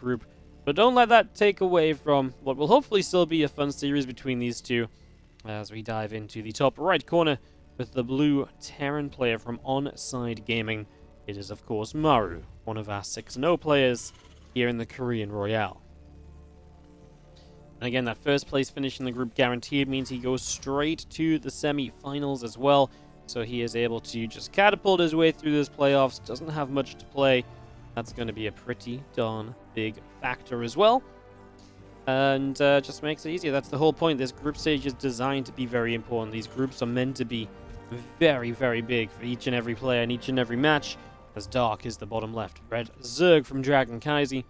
group. But don't let that take away from what will hopefully still be a fun series between these two as we dive into the top right corner with the blue Terran player from Onside Gaming. It is, of course, Maru, one of our 6-0 players here in the Korean Royale. And again, that first place finish in the group guaranteed means he goes straight to the semi-finals as well. So he is able to just catapult his way through those playoffs. Doesn't have much to play. That's going to be a pretty darn big factor as well. And just makes it easier. That's the whole point. This group stage is designed to be very important. These groups are meant to be very, very big for each and every player and each and every match. As dark is the bottom left. Red Zerg from Dragon Kaiser.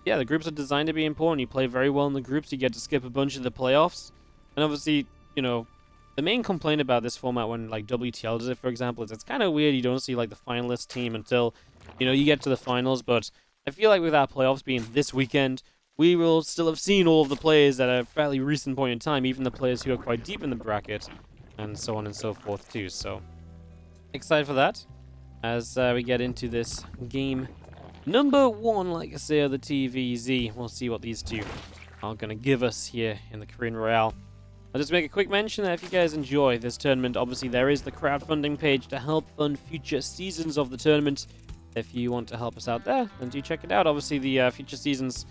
Yeah, the groups are designed to be important. You play very well in the groups, you get to skip a bunch of the playoffs. And obviously, you know, the main complaint about this format when, like, WTL does it, for example, is it's kind of weird you don't see, like, the finalist team until, you know, you get to the finals. But I feel like with our playoffs being this weekend, we will still have seen all of the players at a fairly recent point in time, even the players who are quite deep in the bracket, and so on and so forth, too. So, excited for that as we get into this game. Number 1, like I say, of the TvZ. We'll see what these two are going to give us here in the Korean Royale. I'll just make a quick mention that if you guys enjoy this tournament, obviously there is the crowdfunding page to help fund future seasons of the tournament. If you want to help us out there, then do check it out. Obviously, the future seasons,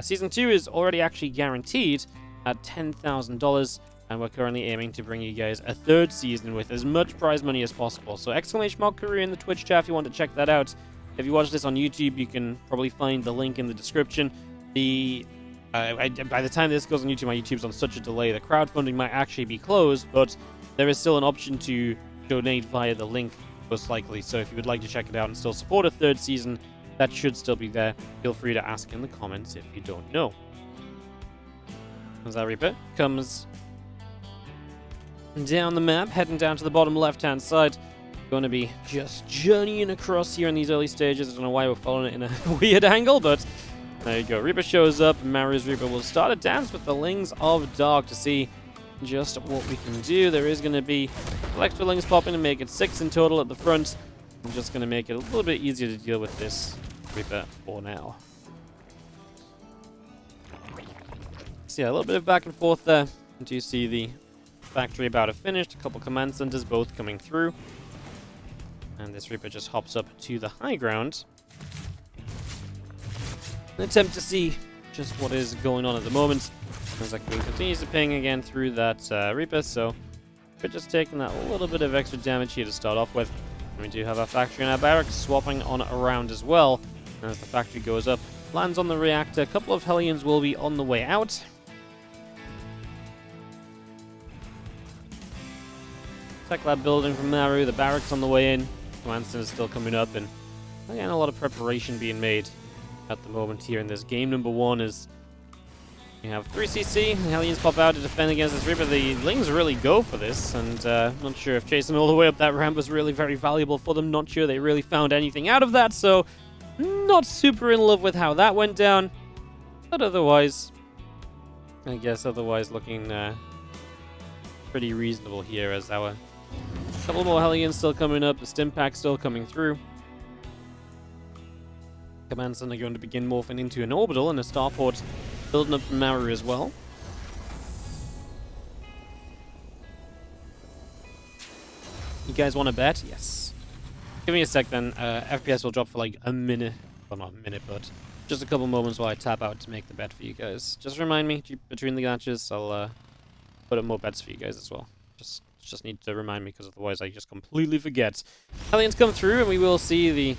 Season 2 is already actually guaranteed at $10,000, and we're currently aiming to bring you guys a 3rd season with as much prize money as possible. So !Korea in the Twitch chat if you want to check that out. If you watch this on YouTube, you can probably find the link in the description. By the time this goes on YouTube, my YouTube's on such a delay, the crowdfunding might actually be closed, but there is still an option to donate via the link, most likely. So if you would like to check it out and still support a 3rd season, that should still be there. Feel free to ask in the comments if you don't know. As that Reaper comes down the map, heading down to the bottom left-hand side. Going to be just journeying across here in these early stages. I don't know why we're following it in a weird angle, but there you go. Reaper shows up, and Maru's Reaper will start a dance with the Lings of Dark to see just what we can do. There is going to be extra Lings popping to make it 6 in total at the front. I'm just going to make it a little bit easier to deal with this Reaper for now. So yeah, a little bit of back and forth there. Do you see the factory about to finish? A couple command centers both coming through. And this Reaper just hops up to the high ground. An attempt to see just what is going on at the moment. As that Queen continues to ping again through that Reaper, so we're just taking that little bit of extra damage here to start off with. And we do have our factory and our barracks swapping on around as well. And as the factory goes up, lands on the reactor. A couple of Hellions will be on the way out. Attack that building from Maru, the barracks on the way in. Command is still coming up, and again, a lot of preparation being made at the moment here in this game. Number 1 is you have 3cc, the Hellions pop out to defend against this Reaper. The Lings really go for this, and not sure if chasing all the way up that ramp was really very valuable for them. Not sure they really found anything out of that, so not super in love with how that went down. But otherwise, I guess looking pretty reasonable here as our couple more Hellions still coming up, the stim pack still coming through. Command center going to begin morphing into an orbital, and a starport building up from Maru as well. You guys want to bet? Yes. Give me a sec then. FPS will drop for like a minute. Well, not a minute, but just a couple moments while I tap out to make the bet for you guys. Just remind me between the matches. I'll put up more bets for you guys as well. Just need to remind me, because otherwise I just completely forget. Hellions come through, and we will see the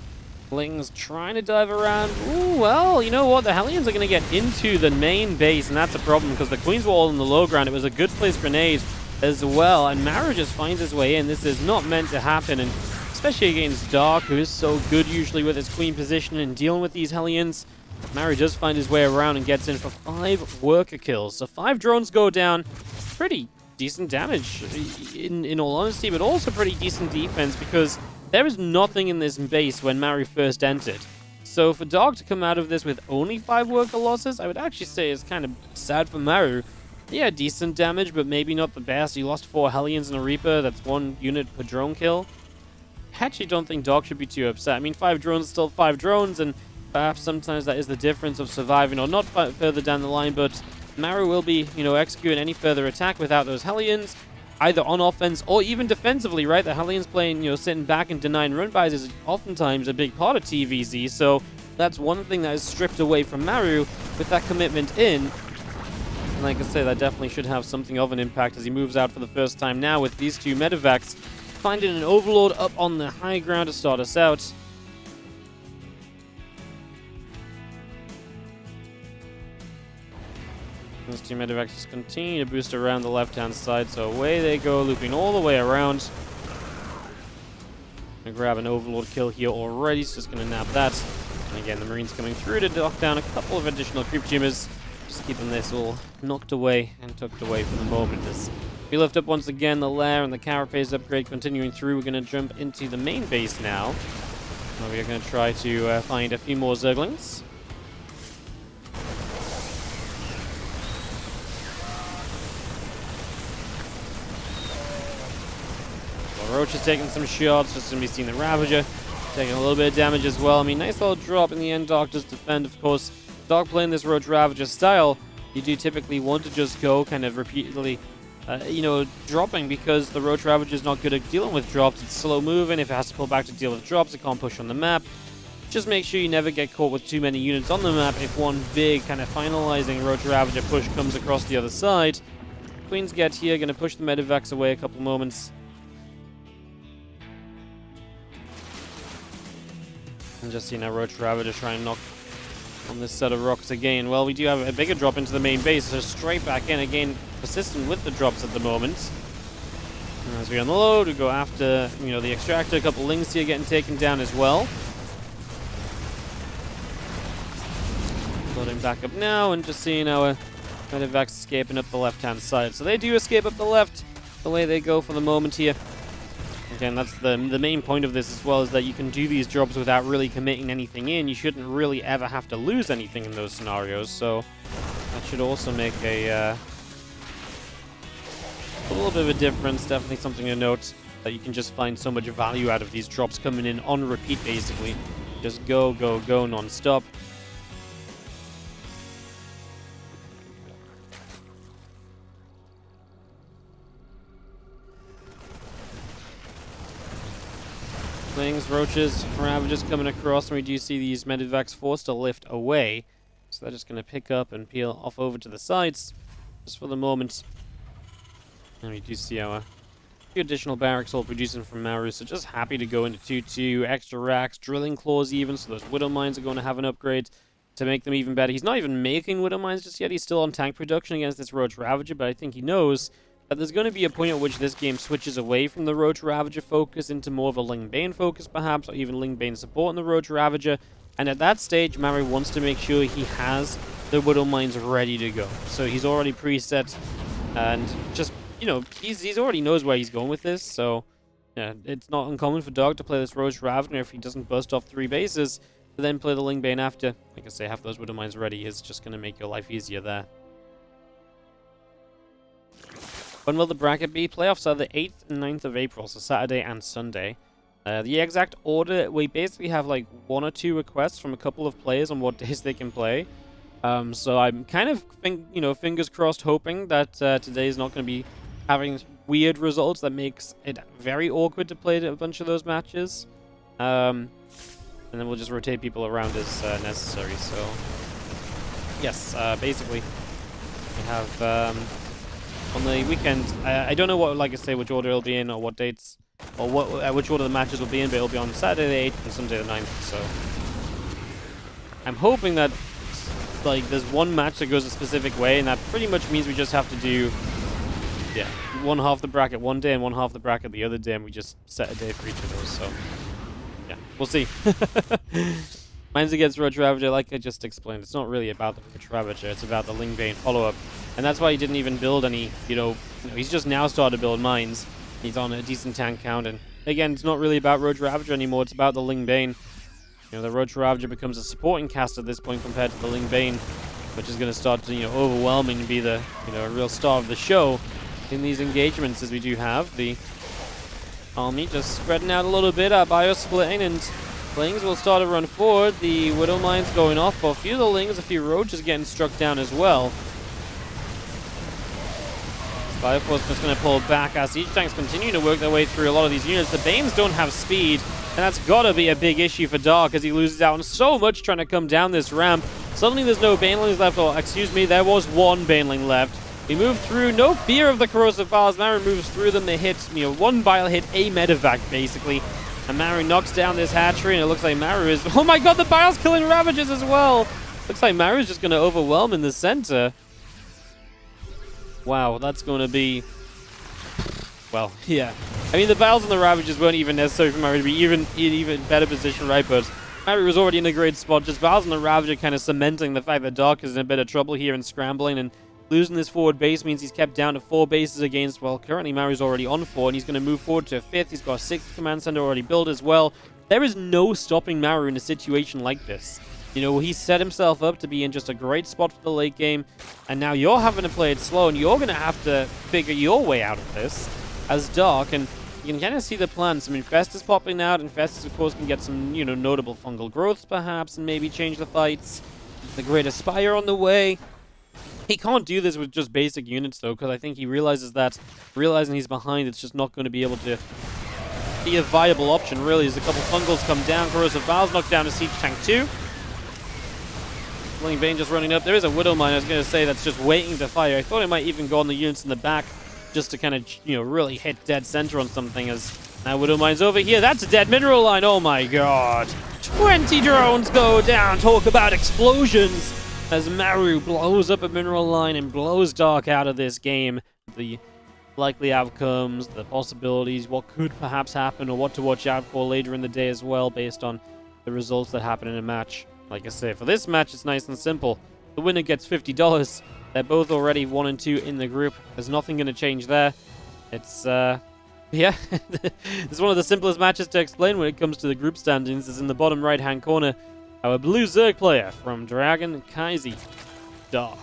Lings trying to dive around. Ooh, well, you know what? The Hellions are going to get into the main base, and that's a problem, because the Queens were all in the low ground. It was a good placed grenade as well, and Maru just finds his way in. This is not meant to happen, and especially against Dark, who is so good usually with his Queen position and dealing with these Hellions. Maru does find his way around and gets in for 5 worker kills. So 5 drones go down. Pretty decent damage, in all honesty, but also pretty decent defense, because there is nothing in this base when Maru first entered. So for Dark to come out of this with only 5 worker losses, I would actually say is kind of sad for Maru. Yeah, decent damage, but maybe not the best. He lost 4 Hellions and a Reaper. That's 1 unit per drone kill. I actually don't think Dark should be too upset. I mean, 5 drones is still 5 drones, and Perhaps sometimes that is the difference of surviving or not further down the line, but Maru will be, executing any further attack without those Hellions, either on offense or even defensively, right? The Hellions playing, sitting back and denying run buys is oftentimes a big part of TvZ, so that's one thing that is stripped away from Maru with that commitment in. And like I say, that definitely should have something of an impact as he moves out for the first time now with these two medevacs, finding an Overlord up on the high ground to start us out. Those two medevacs just continue to boost around the left-hand side, so away they go, looping all the way around. Gonna grab an Overlord kill here already, he's just gonna nab that. And again, the Marines coming through to knock down a couple of additional creep tumors, just keeping this all knocked away and tucked away for the moment. As we lift up once again the lair and the carapace upgrade continuing through, we're gonna jump into the main base now. Where we are gonna try to find a few more Zerglings. Roach is taking some shots, just going to be seeing the Ravager taking a little bit of damage as well. I mean, nice little drop in the end. Dark does defend, of course. Dark playing this Roach Ravager style, you do typically want to just go kind of repeatedly, dropping, because the Roach Ravager is not good at dealing with drops. It's slow moving. If it has to pull back to deal with drops, it can't push on the map. Just make sure you never get caught with too many units on the map if one big kind of finalizing Roach Ravager push comes across the other side. Queens get here, going to push the medevacs away a couple moments. And just, Roach Ravager trying to knock on this set of rocks again. Well, we do have a bigger drop into the main base, so straight back in again, persistent with the drops at the moment. And as we unload, we go after, the extractor. A couple lings here getting taken down as well. Loading back up now, and just seeing our medevacs escaping up the left-hand side. So they do escape up the left, the way they go for the moment here. Again, that's the main point of this as well, is that you can do these jobs without really committing anything in. You shouldn't really ever have to lose anything in those scenarios, so that should also make a little bit of a difference. Definitely something to note, that you can just find so much value out of these drops coming in on repeat, basically. Just go, go, go non-stop. Things, Roaches, Ravagers coming across, and we do see these medevacs forced to lift away. So they're just going to pick up and peel off over to the sides, just for the moment. And we do see our few additional barracks all producing from Maru, so just happy to go into 2-2, extra racks, drilling claws even, so those Widow Mines are going to have an upgrade to make them even better. He's not even making Widow Mines just yet, he's still on tank production against this Roach Ravager, but I think he knows that there's going to be a point at which this game switches away from the Roach Ravager focus into more of a Ling Bane focus, perhaps, or even Ling Bane supporting the Roach Ravager. And at that stage, Maru wants to make sure he has the Widow Mines ready to go. So he's already preset, and just, he's already knows where he's going with this. So, yeah, it's not uncommon for Dog to play this Roach Ravager if he doesn't bust off 3 bases, to then play the Ling Bane after. Like I say, have those Widow Mines ready is just going to make your life easier there. When will the bracket be? Playoffs are the 8th and 9th of April, so Saturday and Sunday. The exact order, we basically have like 1 or 2 requests from a couple of players on what days they can play. So I'm kind of, fingers crossed, hoping that today is not going to be having weird results that makes it very awkward to play a bunch of those matches. And then we'll just rotate people around as necessary. So, yes, basically, we have... on the weekend, I don't know what, like I say, which order it'll be in, or what dates, or which order the matches will be in, but it'll be on Saturday the 8th and Sunday the 9th, so... I'm hoping that, like, there's one match that goes a specific way, and that pretty much means we just have to do, one half the bracket one day and one half the bracket the other day, and we just set a day for each of those, so... Yeah, we'll see. Mine's against Roach Ravager, like I just explained. It's not really about the Roach Ravager, it's about the Ling Bane follow-up. And that's why he didn't even build any, he's just now started to build mines. He's on a decent tank count, and again, it's not really about Roach Ravager anymore, it's about the Ling Bane. The Roach Ravager becomes a supporting cast at this point compared to the Ling Bane, which is going to start to, overwhelming and be the, a real star of the show in these engagements, as we do have the army just spreading out a little bit, our bio splitting, and Lings will start to run forward. The Widow Mine's going off, but a few of the Lings, a few Roaches getting struck down as well. Fire Force just going to pull back as siege tanks continue to work their way through a lot of these units. The Banes don't have speed, and that's got to be a big issue for Dark as he loses out on so much trying to come down this ramp. Suddenly there's no Banelings left, or excuse me, there was one Baneling left. He moved through, no fear of the corrosive vials. Maru moves through them. They hit, one bile hit a medevac basically. And Maru knocks down this hatchery, and it looks like Maru is... Oh my god, the bile's killing Ravagers as well! Looks like Maru's just going to overwhelm in the center. Wow, that's going to be... Well, yeah. I mean, the biles and the Ravagers weren't even necessary for Maru to be in even better position, right? But Maru was already in a great spot. Just biles and the Ravager kind of cementing the fact that Dark is in a bit of trouble here and scrambling, and losing this forward base means he's kept down to 4 bases against, well, currently Maru's already on 4, and he's going to move forward to a 5th. He's got a 6th command center already built as well. There is no stopping Maru in a situation like this. He set himself up to be in just a great spot for the late game, and now you're having to play it slow, and you're going to have to figure your way out of this as Dark, and you can kind of see the plan. Some Infestors popping out. Infestors, of course, can get some, notable fungal growths, perhaps, and maybe change the fights. The Great Aspire on the way. He can't do this with just basic units, though, because I think he realizes that, realizing he's behind, it's just not going to be able to be a viable option, really, as a couple fungals come down. Corrosive Vials knocked down to Siege Tank 2. Fling Bane just running up. There is a Widow Mine, I was going to say, that's just waiting to fire. I thought it might even go on the units in the back, just to kind of, really hit dead center on something, as now Widow Mine's over here. That's a dead mineral line. Oh my god. 20 drones go down. Talk about explosions. As Maru blows up a mineral line and blows Dark out of this game. The likely outcomes, the possibilities, what could perhaps happen, or what to watch out for later in the day as well, based on the results that happen in a match. Like I say, for this match, it's nice and simple. The winner gets $50. They're both already 1 and 2 in the group. There's nothing going to change there. It's, yeah. It's one of the simplest matches to explain when it comes to the group standings. Is in the bottom right-hand corner. Our blue Zerg player from Dragon Kaiser Dark.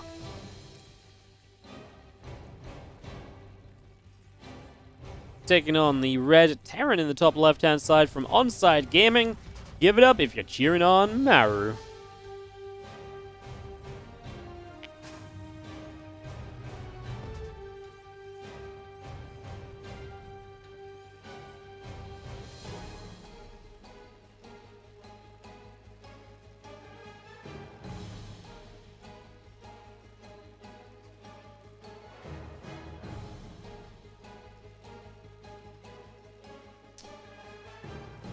Taking on the red Terran in the top left-hand side from Onside Gaming. Give it up if you're cheering on Maru.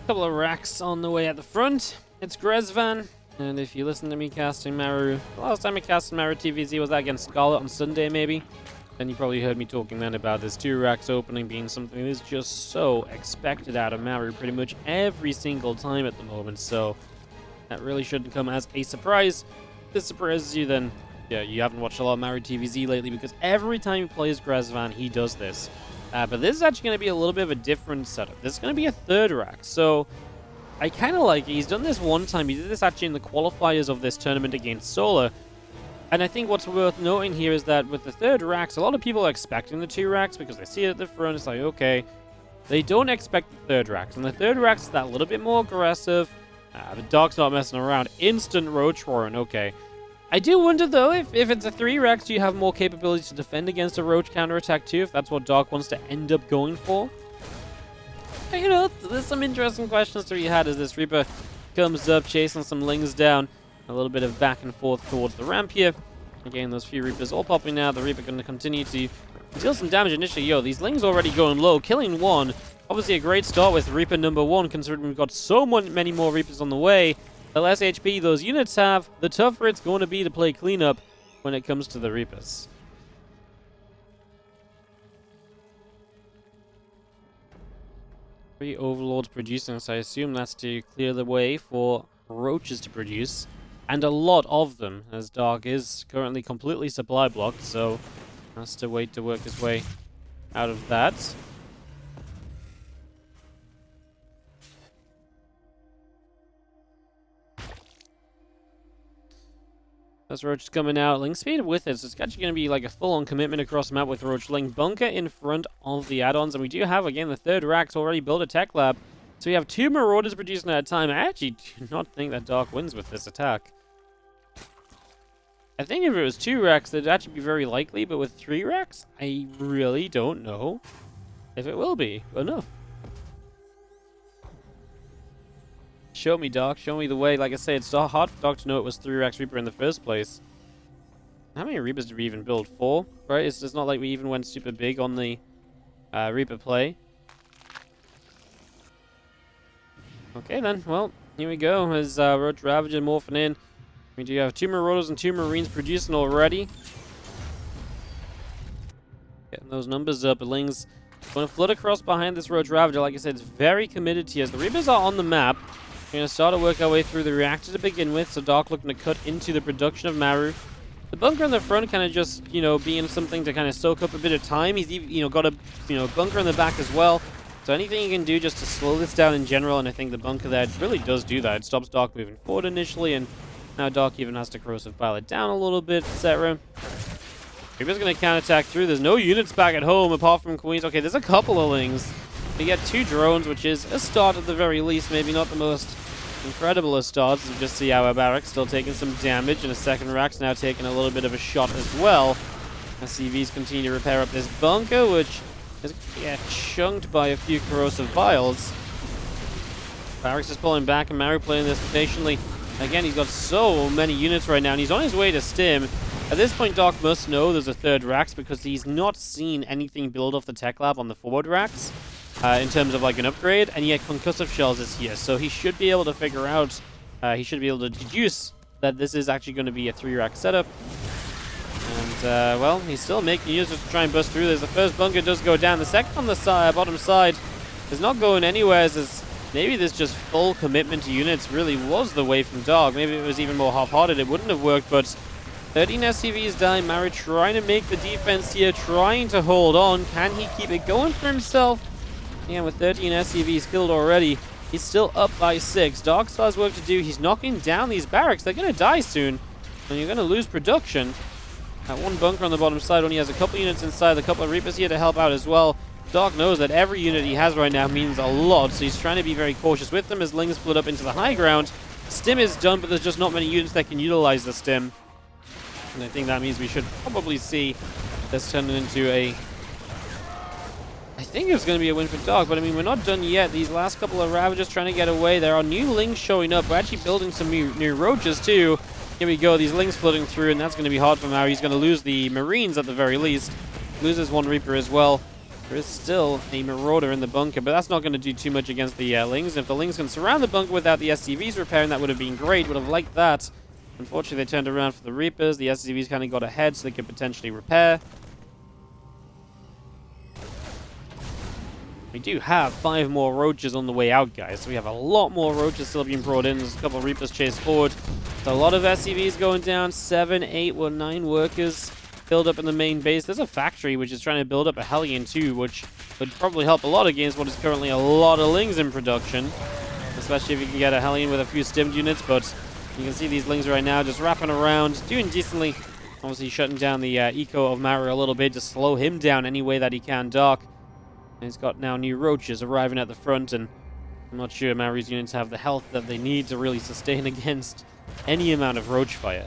Couple of racks on the way at the front. It's Grezvan, and if you listen to me casting Maru, the last time I casted Maru TvZ was that against Scarlet on Sunday, maybe. Then you probably heard me talking then about this 2 racks opening being something that is just so expected out of Maru pretty much every single time at the moment. So that really shouldn't come as a surprise. If this surprises you, then yeah, you haven't watched a lot of Maru TvZ lately, because every time he plays Grezvan, he does this. But this is actually going to be a little bit of a different setup. This is going to be a 3rd rack, so I kind of like it. He's done this one time. He did this actually in the qualifiers of this tournament against Solar. And I think what's worth noting here is that with the 3rd racks, a lot of people are expecting the 2 racks because they see it at the front. It's like, okay. They don't expect the 3rd racks. And the 3rd racks is that little bit more aggressive. The Dark's not messing around. Instant Roach Warren, okay. I do wonder, though, if it's a 3 racks, do you have more capabilities to defend against a Roach counterattack, too, if that's what Dark wants to end up going for? There's some interesting questions to be had as this Reaper comes up, chasing some Lings down. A little bit of back and forth towards the ramp here. Again, those few Reapers all popping out. The Reaper going to continue to deal some damage initially. Yo, these Lings already going low, killing 1. Obviously a great start with Reaper number 1, considering we've got so many more Reapers on the way. The less HP those units have, the tougher it's going to be to play cleanup when it comes to the Reapers. 3 Overlords producing, so I assume that's to clear the way for Roaches to produce. And a lot of them, as Dark is currently completely supply blocked, so has to wait to work his way out of that. As Roach is coming out, Link speed with it, so it's actually going to be like a full-on commitment across the map with Roach. Link bunker in front of the add-ons, and we do have, again, the 3rd racks already built a tech lab. So we have 2 Marauders producing at a time. I actually do not think that Dark wins with this attack. I think if it was 2 Rex, it'd actually be very likely, but with 3 Rex, I really don't know if it will be enough. Show me, Dark. Show me the way. Like I say, it's hard for Dark to know it was 3 Rex Reaper in the first place. How many Reapers did we even build? 4, right? It's not like we even went super big on the Reaper play. Okay then, well, here we go. As Roach Ravager morphing in. We do have 2 Marauders and 2 Marines producing already. Getting those numbers up. Ling's going to flood across behind this Roach Ravager. Like I said, it's very committed to us. The Reapers are on the map. We're going to start to work our way through the reactor to begin with. So Dark looking to cut into the production of Maru. The bunker in the front kind of just, being something to kind of soak up a bit of time. He's, got a, bunker in the back as well. So anything you can do just to slow this down in general, and I think the bunker there really does do that. It stops Dark moving forward initially, and now Dark even has to corrosive pile it down a little bit, etc. Reaper's going to counterattack through. There's no units back at home apart from Queens. Okay, there's a couple of Lings. We get 2 drones, which is a start at the very least. Maybe not the most incredible of starts. We just see our barracks still taking some damage, and a second Rack's now taking a little bit of a shot as well. SCVs continue to repair up this bunker, which is chunked by a few corrosive vials. Barracks is pulling back, and Maru playing this patiently. Again, he's got so many units right now, and he's on his way to stim. At this point, Dark must know there's a 3rd Rax because he's not seen anything build off the tech lab on the forward Rax in terms of like an upgrade, and yet concussive shells is here, so he should be able to figure out, he should be able to deduce that this is actually going to be a 3 Rax setup. And, well, he's still making use to try and bust through this. The first bunker does go down. The second on the bottom side is not going anywhere, as maybe this just full commitment to units really was the way from Dark. Maybe if it was even more half-hearted, it wouldn't have worked, but 13 SCVs die. Maru trying to make the defense here, trying to hold on. Can he keep it going for himself? Yeah, with 13 SCVs killed already, he's still up by 6. Dark still has work to do. He's knocking down these barracks. They're going to die soon, and you're going to lose production. That one bunker on the bottom side only has a couple units inside, a couple of Reapers here to help out as well. Dark knows that every unit he has right now means a lot, so he's trying to be very cautious with them as Lings flood up into the high ground. Stim is done, but there's just not many units that can utilize the Stim. And I think that means we should probably see this turn into a... I think it's going to be a win for Dark, but I mean, we're not done yet. These last couple of Ravagers trying to get away. There are new Lings showing up. We're actually building some new Roaches too. Here we go, these Lings flooding through, and that's going to be hard for Maru. He's going to lose the Marines at the very least. Loses 1 Reaper as well. There is still a Marauder in the bunker, but that's not going to do too much against the Lings. And if the Lings can surround the bunker without the SCVs repairing, that would have been great. Would have liked that. Unfortunately, they turned around for the Reapers. The SCVs kind of got ahead, so they could potentially repair. We do have 5 more Roaches on the way out, guys. So we have a lot more Roaches still being brought in. There's a couple of Reapers chased forward. So a lot of SCVs going down. 7, 8, or 9 workers build up in the main base. There's a factory which is trying to build up a Hellion too, which would probably help a lot against what is currently a lot of Lings in production. Especially if you can get a Hellion with a few stimmed units. But you can see these Lings right now just wrapping around, doing decently. Obviously shutting down the eco of Maru a little bit to slow him down any way that he can. Dark. And he's got now new Roaches arriving at the front, and I'm not sure Maru's units have the health that they need to really sustain against any amount of Roach fire.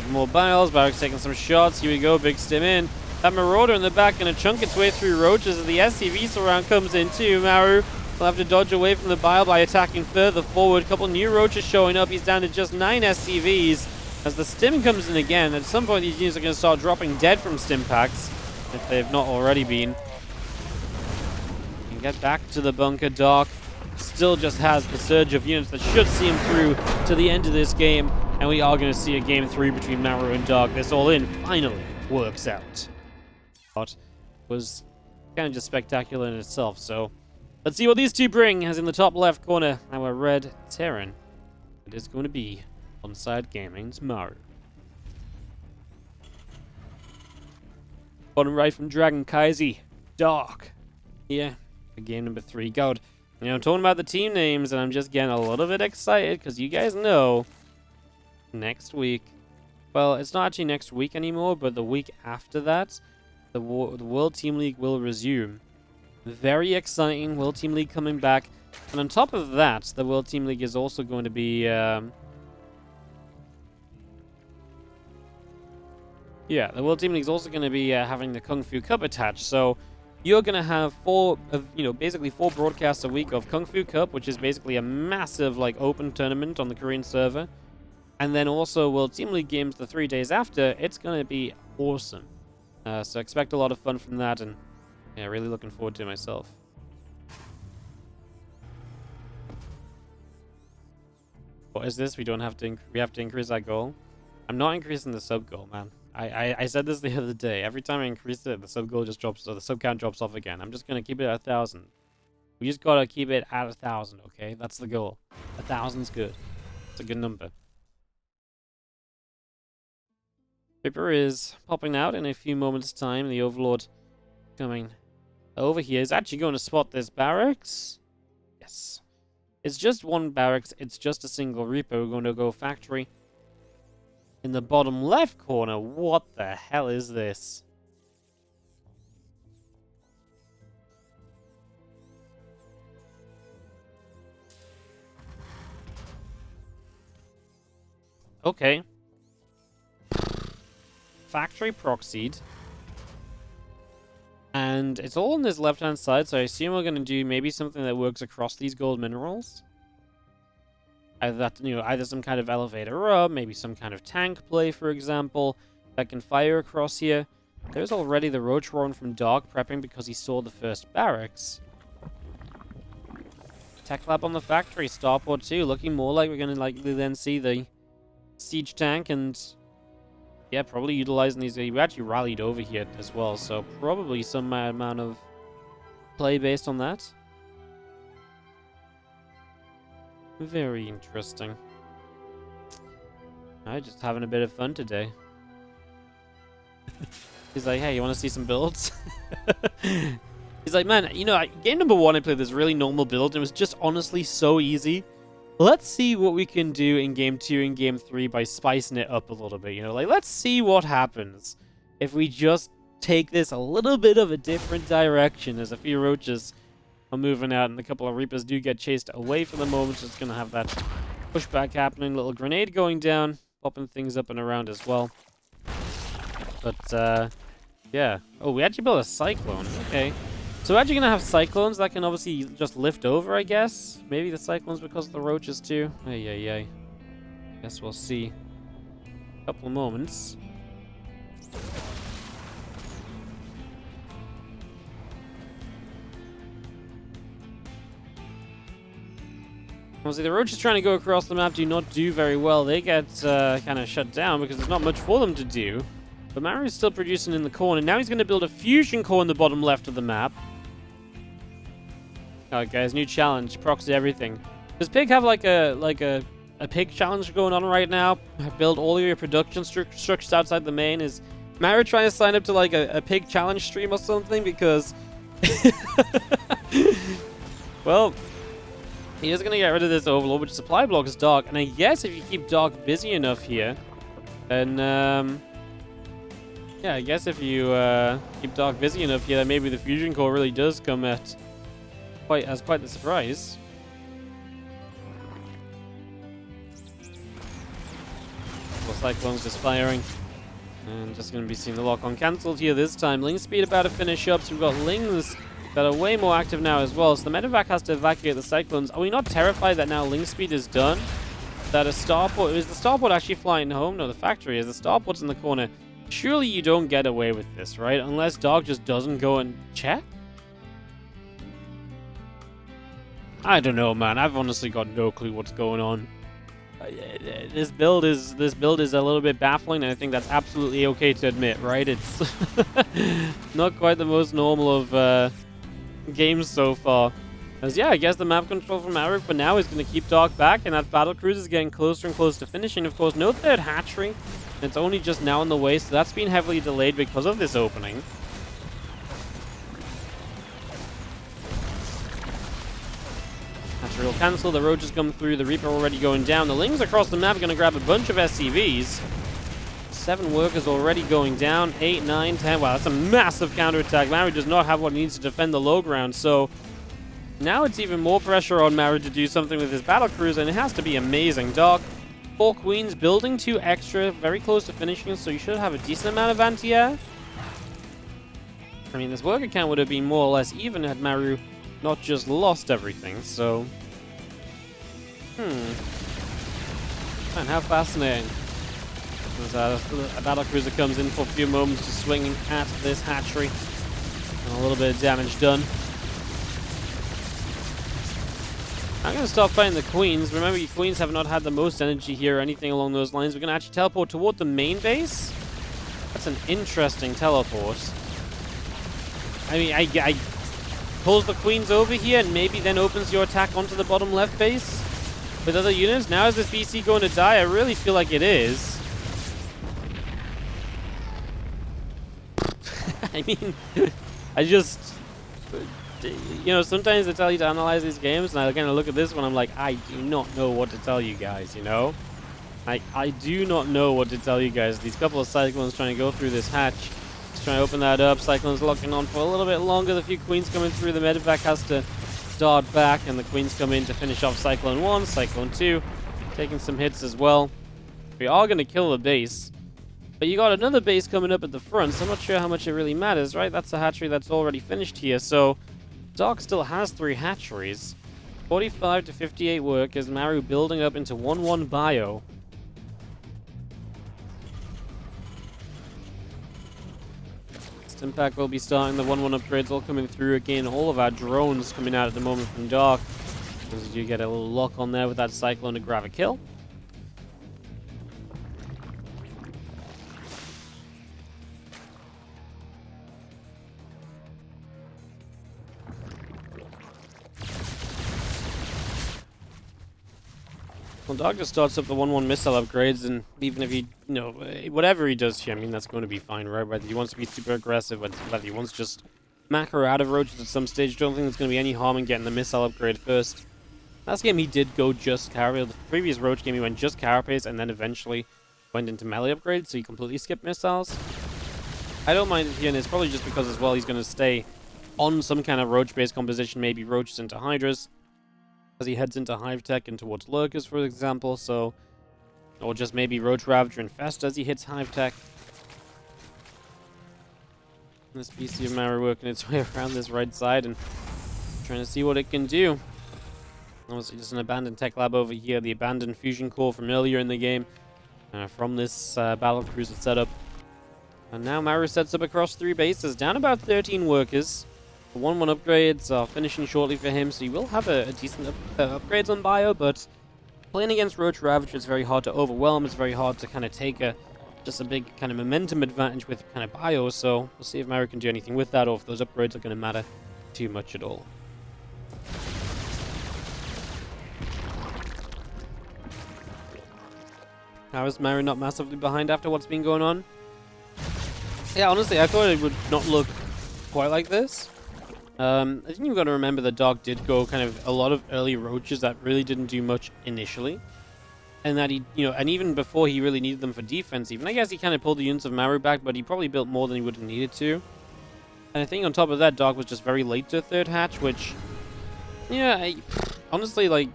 More biles, Barrack's taking some shots. Here we go, big stim in. That Marauder in the back gonna chunk its way through Roaches as the SCV surround comes in too. Maru will have to dodge away from the bile by attacking further forward. Couple new Roaches showing up. He's down to just 9 SCVs. As the stim comes in again, at some point these units are going to start dropping dead from stim packs, if they've not already been. And get back to the bunker. Dark still just has the surge of units that should see him through to the end of this game, and we are going to see a game 3 between Maru and Dark. This all-in finally works out. But was kind of just spectacular in itself, so let's see what these two bring. As in the top left corner, our red Terran. It is going to be Onside Gaming's Maru. Bottom right from Dragon Kaizi, Dark. Yeah, for game number 3. God, I'm talking about the team names, and I'm just getting a little bit excited because you guys know next week, Well, it's not actually next week anymore, but the week after that, the World Team League will resume. Very exciting, World Team League coming back. And on top of that, the World Team League is also going to be... yeah, the World Team League is also going to be having the Kung Fu Cup attached. So you're going to have basically 4 broadcasts a week of Kung Fu Cup, which is basically a massive, like, open tournament on the Korean server. And then also World Team League games the 3 days after. It's going to be awesome. So expect a lot of fun from that, and yeah, really looking forward to it myself. What is this? We have to increase our goal. I'm not increasing the sub goal, man. I said this the other day. Every time I increase it, the sub goal just drops, or the sub count drops off again. I'm just gonna keep it at 1,000. We just gotta keep it at 1,000, okay? That's the goal. 1,000's good. It's a good number. Reaper is popping out in a few moments' time. The Overlord coming over here. Is actually going to spot this barracks. Yes. It's just one barracks. It's just a single Reaper. We're going to go factory. In the bottom left corner. What the hell is this? Okay. Factory proxied. And it's all on this left-hand side, so I assume we're going to do maybe something that works across these gold minerals. Either some kind of elevator up, maybe some kind of tank play, for example, that can fire across here. There's already the Roach Warren from Dark prepping because he saw the first barracks. Tech lab on the factory, Starport 2, looking more like we're going to likely then see the siege tank and... yeah, probably utilizing these. We actually rallied over here as well, so probably some amount of play based on that. Very interesting. I'm just having a bit of fun today. He's like, hey, you want to see some builds? He's like, man, game number 1 I played this really normal build, and it was just honestly so easy. Let's see what we can do in game 2 and game 3 by spicing it up a little bit, let's see what happens if we just take this a little bit of a different direction as a few roaches are moving out and a couple of Reapers do get chased away for the moment. Just gonna have that pushback happening, little grenade going down, popping things up and around as well. But, yeah. Oh, we actually built a Cyclone. Okay. So we're actually going to have Cyclones that can obviously just lift over, I guess. Maybe the Cyclones because of the Roaches too. Ay. Guess we'll see. A couple of moments. Obviously the Roaches trying to go across the map do not do very well. They get kind of shut down because there's not much for them to do. But Maru's still producing in the corner. Now he's going to build a fusion core in the bottom left of the map. Alright guys, new challenge, proxy everything. Does Pig have like a Pig challenge going on right now? Build all your production structures outside the main. Is Maru trying to sign up to like a Pig challenge stream or something? Because well, he is going to get rid of this Overlord, which supply block is Dark. And I guess if you keep Dark busy enough here, then yeah, I guess if you keep Dark busy enough here, then maybe the fusion core really does come at quite the surprise. Well, Cyclone's just firing. And just going to be seeing the lock-on cancelled here this time. Ling speed about to finish up, so we've got Lings that are way more active now as well. So the medevac has to evacuate the Cyclones. Are we not terrified that now Ling speed is done? That a Starport... Is the Starport actually flying home? No, the factory is. The Starport's in the corner. Surely you don't get away with this, right? Unless Dark just doesn't go and check? I don't know, man. I've honestly got no clue what's going on. This build is a little bit baffling, and I think that's absolutely okay to admit, right? It's not quite the most normal of games so far. As yeah, I guess the map control from Maru for now is going to keep Dark back, and that battlecruiser is getting closer and closer to finishing. Of course, no third hatchery. It's only just now on the way, so that's been heavily delayed because of this opening. Hatchery will cancel, the Roaches come through, the Reaper already going down. The Lings across the map are going to grab a bunch of SCVs. 7 workers already going down. 8, 9, 10. Wow, that's a massive counterattack. Maru does not have what he needs to defend the low ground, so now it's even more pressure on Maru to do something with his battlecruiser, and it has to be amazing. Dark, 4 queens, building 2 extra, very close to finishing, so you should have a decent amount of anti-air. I mean, this worker count would have been more or less even had Maru not just lost everything, so... Man, how fascinating. As a battlecruiser comes in for a few moments, just swinging at this hatchery. And a little bit of damage done. I'm going to start fighting the queens. Remember, your queens have not had the most energy here or anything along those lines. We're going to actually teleport toward the main base. That's an interesting teleport. I mean, I pulls the queens over here and maybe then opens your attack onto the bottom left base with other units. Now is this BC going to die? I really feel like it is. I mean, I just... You know, sometimes they tell you to analyze these games, and I kind of look at this one, I'm like, I do not know what to tell you guys, you know? I do not know what to tell you guys. These couple of Cyclones trying to go through this hatch. Just trying to open that up. Cyclones locking on for a little bit longer. The few queens coming through. The medevac has to dart back, and the queens come in to finish off Cyclone 1, Cyclone 2. Taking some hits as well. We are going to kill the base. But you got another base coming up at the front, so I'm not sure how much it really matters, right? That's a hatchery that's already finished here, so Dark still has 3 hatcheries. 45 to 58 workers, Maru building up into 1-1 bio. Impact will be starting, the 1-1 upgrades all coming through again. All of our drones coming out at the moment from Dark. As you get a little lock on there with that Cyclone to grab a kill. Well, Dark just starts up the 1-1 missile upgrades, and even if he, you know, whatever he does here, I mean, that's going to be fine, right? Whether he wants to be super aggressive, whether he wants to just macro out of roaches at some stage, don't think there's going to be any harm in getting the missile upgrade first. Last game he did go just carapace. The previous roach game he went just carapace, and then eventually went into melee upgrades, so he completely skipped missiles. I don't mind it here, and it's probably just because as well he's going to stay on some kind of roach-based composition, maybe roaches into hydras, as he heads into Hive Tech and towards Lurkers, for example, so... Or just maybe Roach Ravager Infest as he hits Hive Tech. And this BC of Maru working its way around this right side and trying to see what it can do. Obviously just an abandoned tech lab over here, the abandoned fusion core from earlier in the game, from this battlecruiser setup. And now Maru sets up across 3 bases, down about 13 workers. The 1-1 upgrades are finishing shortly for him, so he will have a decent upgrades on bio, but playing against Roach Ravager is very hard to overwhelm. It's very hard to kind of take just a big kind of momentum advantage with kind of bio, so we'll see if Maru can do anything with that, or if those upgrades are going to matter too much at all. How is Maru not massively behind after what's been going on? Yeah, honestly, I thought it would not look quite like this. I think you've got to remember that Dark did go kind of a lot of early roaches that really didn't do much initially. And that he, you know, and even before he really needed them for defense, even I guess he kind of pulled the units of Maru back, but he probably built more than he would have needed to. And I think on top of that, Dark was just very late to 3rd hatch, which, yeah, honestly, like,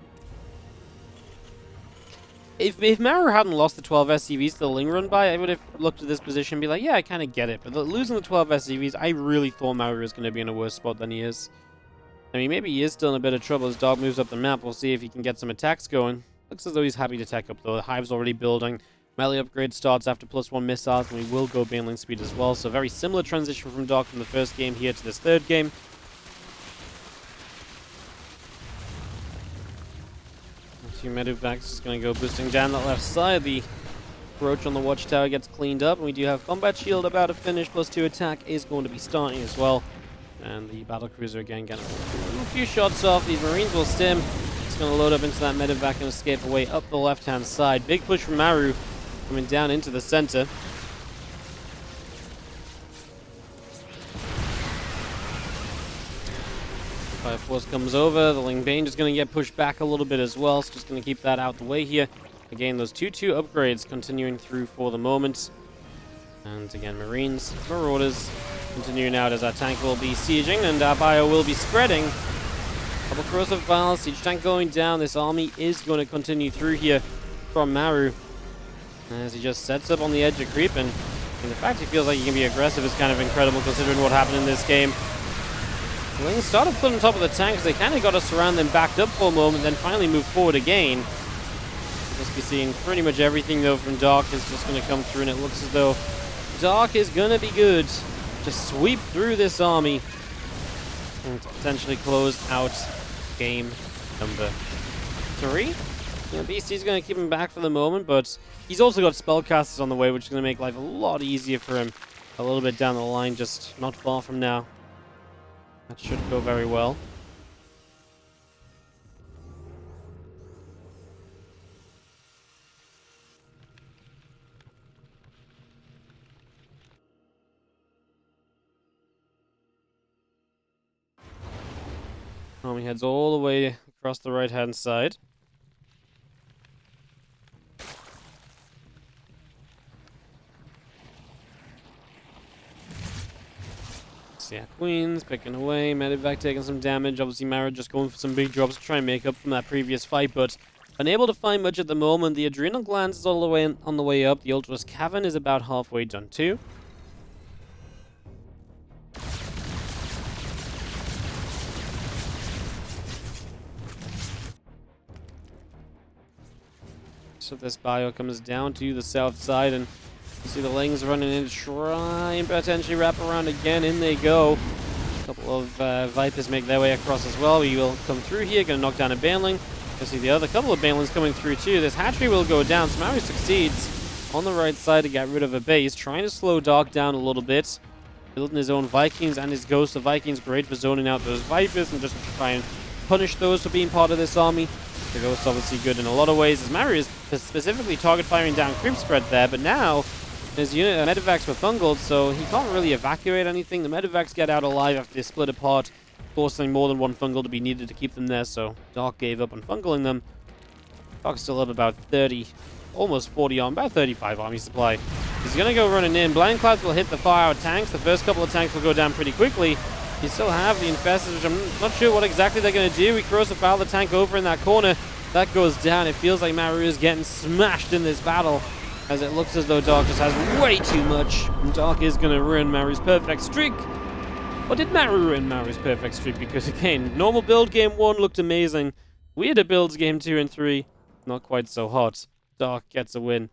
if Maru hadn't lost the 12 SCVs to the Ling run by, I would have looked at this position and be like, yeah, I kind of get it. But losing the 12 SCVs, I really thought Maru was going to be in a worse spot than he is. I mean, maybe he is still in a bit of trouble as Dog moves up the map. We'll see if he can get some attacks going. Looks as though he's happy to tech up, though. The Hive's already building. Melee upgrade starts after +1 missiles, and we will go Baneling speed as well. So very similar transition from Dog from the first game here to this 3rd game. Medevacs is going to go boosting down that left side. The Roach on the watchtower gets cleaned up, and we do have combat shield about to finish. +2 attack is going to be starting as well. And the battlecruiser again getting a few shots off. These Marines will stim. It's going to load up into that medevac and escape away up the left-hand side. Big push from Maru coming down into the center. Fire Force comes over, the Ling Bane is going to get pushed back a little bit as well, so just going to keep that out the way here. Again, those 2-2 upgrades continuing through for the moment. And again, Marines, Marauders continuing out as our tank will be sieging and our bio will be spreading. Couple crossover files, siege tank going down. This army is going to continue through here from Maru as he just sets up on the edge of creep, and the fact he feels like he can be aggressive is kind of incredible considering what happened in this game. The Lings started put on top of the tanks. They kind of got us around them, backed up for a moment, then finally moved forward again. We'll just be seeing pretty much everything though from Dark is just going to come through, and it looks as though Dark is going to be good to sweep through this army and potentially close out game number 3. BC's going to keep him back for the moment, but he's also got spellcasters on the way, which is going to make life a lot easier for him a little bit down the line, just not far from now. That should go very well. Army heads all the way across the right-hand side. Yeah, Queens picking away, Medivac taking some damage. Obviously, Maru just going for some big drops to try and make up from that previous fight, but unable to find much at the moment. The Adrenal Glands is all the way on the way up. The Ultras Cavern is about halfway done too. So this bio comes down to the south side, and you see the Lings running in to try and potentially wrap around again. In they go. A couple of Vipers make their way across as well. We will come through here, going to knock down a Baneling. You see the other couple of Banelings coming through too. This hatchery will go down. So Maru succeeds on the right side to get rid of a base, trying to slow Dark down a little bit. Building his own Vikings and his Ghost. The Vikings great for zoning out those Vipers and just try and punish those for being part of this army. The Ghost obviously good in a lot of ways, as Maru is specifically target firing down creep spread there, but now his unit Medivacs were fungled, so he can't really evacuate anything. The Medivacs get out alive after they split apart, forcing more than one fungal to be needed to keep them there, so Dark gave up on fungling them. Dark's still up about 30, almost 40 on, about 35 army supply. He's going to go running in. Blind Clouds will hit the fire-out tanks. The first couple of tanks will go down pretty quickly. You still have the Infestors, which I'm not sure what exactly they're going to do. We cross the tank over in that corner. That goes down. It feels like Maru is getting smashed in this battle, as it looks as though Dark just has way too much. And Dark is going to ruin Maru's perfect streak. Or did Maru ruin Maru's perfect streak? Because again, normal build game 1 looked amazing. Weirder builds game 2 and 3, not quite so hot. Dark gets a win.